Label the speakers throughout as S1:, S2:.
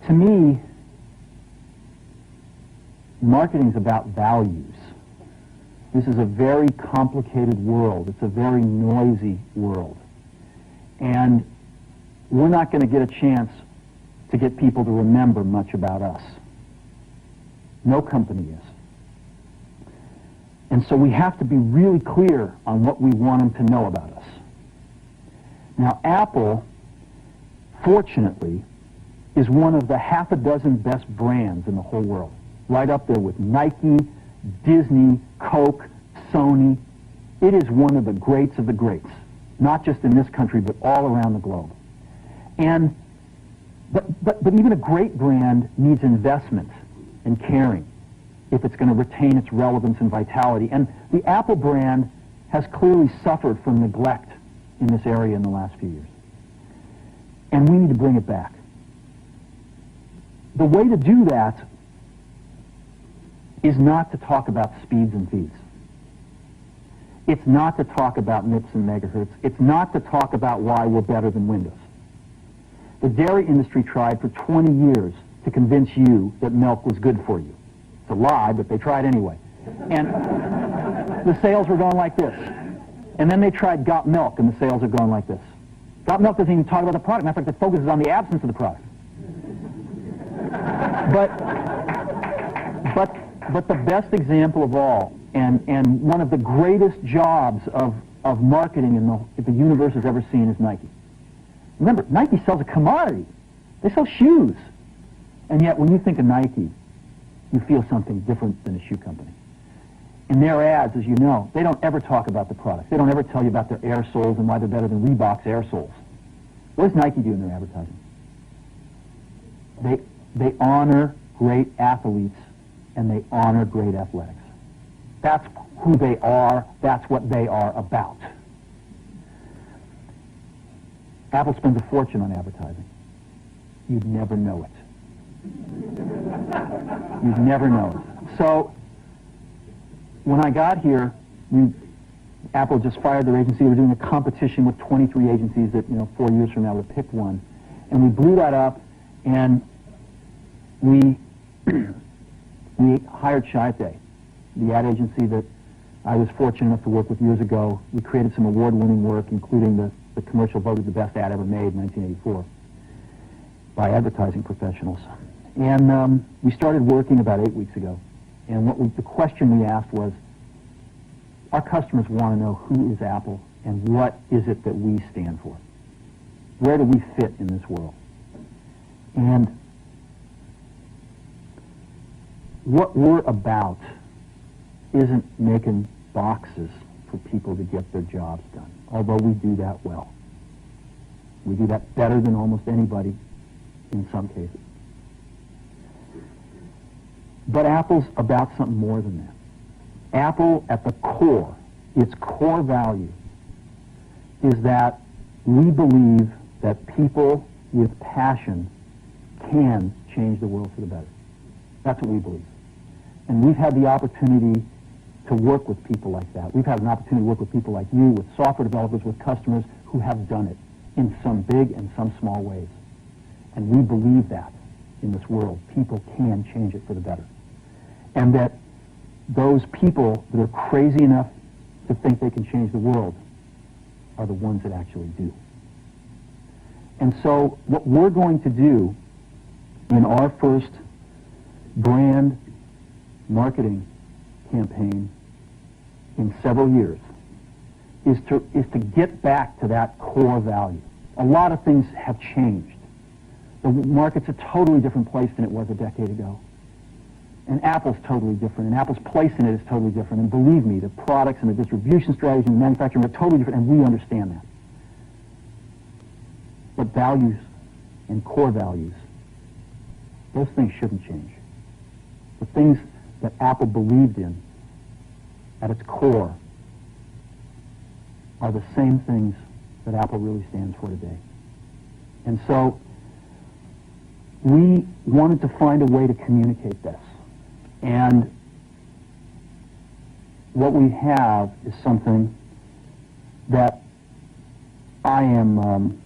S1: To me, marketing is about values. This is a very complicated world. It's a very noisy world. And we're not going to get a chance to get people to remember much about us. No company is. And so we have to be really clear on what we want them to know about us. Now, Apple, fortunately, is one of the half a dozen best brands in the whole world. Right up there with Nike, Disney, Coke, Sony. It is one of the greats of the greats, not just in this country, but all around the globe. And but even a great brand needs investment and caring if it's going to retain its relevance and vitality. And the Apple brand has clearly suffered from neglect in this area in the last few years. And we need to bring it back. The way to do that is not to talk about speeds and feeds. It's not to talk about MIPS and megahertz. It's not to talk about why we're better than Windows. The dairy industry tried for 20 years to convince you that milk was good for you. It's a lie, but they tried anyway. And the sales were going like this. And then they tried Got Milk, and the sales are going like this. Got Milk doesn't even talk about the product. Matter of fact, it focuses on the absence of the product. But the best example of all, and one of the greatest jobs of marketing the universe has ever seen is Nike. Remember, Nike sells a commodity. They sell shoes. And yet, when you think of Nike, you feel something different than a shoe company. In their ads, as you know, they don't ever talk about the product. They don't ever tell you about their air soles and why they're better than Reebok's air soles. What does Nike do in their advertising? They honor great athletes and they honor great athletics. That's who they are. That's what they are about. Apple spends a fortune on advertising. You'd never know it. You'd never know it. So, when I got here, Apple just fired their agency. We were doing a competition with 23 agencies that, 4 years from now would pick one. And we blew that up, and we hired Chiate, the ad agency that I was fortunate enough to work with years ago. We created some award-winning work, including the commercial voted the best ad ever made in 1984 by advertising professionals. And we started working about 8 weeks ago. And the question we asked was, our customers want to know who is Apple and what is it that we stand for? Where do we fit in this world? And what we're about isn't making boxes for people to get their jobs done, although we do that well. We do that better than almost anybody in some cases. But Apple's about something more than that. Apple, at the core, its core value, is that we believe that people with passion can change the world for the better. That's what we believe. And we've had the opportunity to work with people like that. We've had an opportunity to work with people like you, with software developers, with customers who have done it in some big and some small ways. And we believe that in this world. People can change it for the better. And that those people that are crazy enough to think they can change the world are the ones that actually do. And so what we're going to do in our first brand marketing campaign in several years is to get back to that core value. A lot of things have changed. The market's a totally different place than it was a decade ago. And Apple's totally different, and Apple's place in it is totally different. And believe me, the products and the distribution strategy and the manufacturing are totally different, and we understand that. But values and core values, those things shouldn't change. The things that Apple believed in at its core are the same things that Apple really stands for today. And so we wanted to find a way to communicate this. And what we have is something that I'm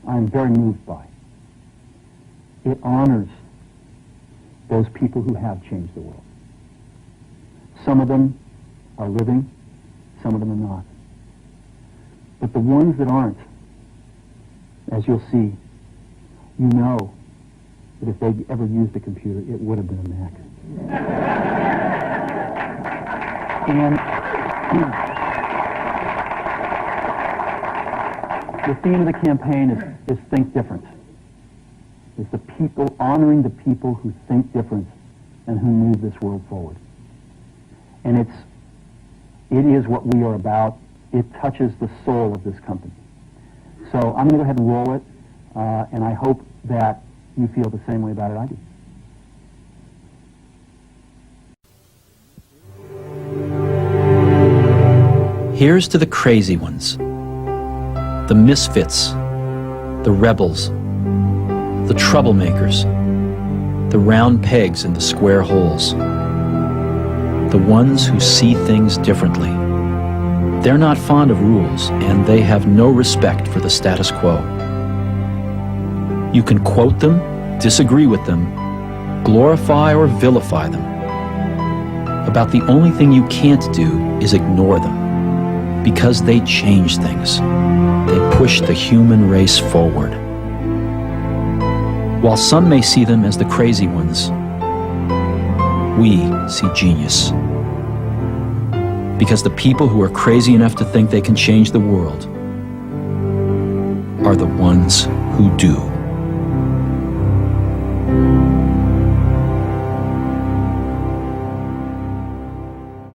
S1: very moved by. it honors those people who have changed the world. Some of them are living, some of them are not. But the ones that aren't, as you'll see, you know that if they'd ever used a computer, it would have been a Mac. And the theme of the campaign is Think Different. It's the people, honoring the people who think different and who move this world forward. And it is what we are about. It touches the soul of this company. So I'm going to go ahead and roll it, and I hope that you feel the same way about it I do.
S2: Here's to the crazy ones, the misfits, the rebels, the troublemakers, the round pegs in the square holes, the ones who see things differently. They're not fond of rules, and they have no respect for the status quo. You can quote them, disagree with them, glorify or vilify them. About the only thing you can't do is ignore them, because they change things. They push the human race forward. While some may see them as the crazy ones, we see genius. Because the people who are crazy enough to think they can change the world are the ones who do.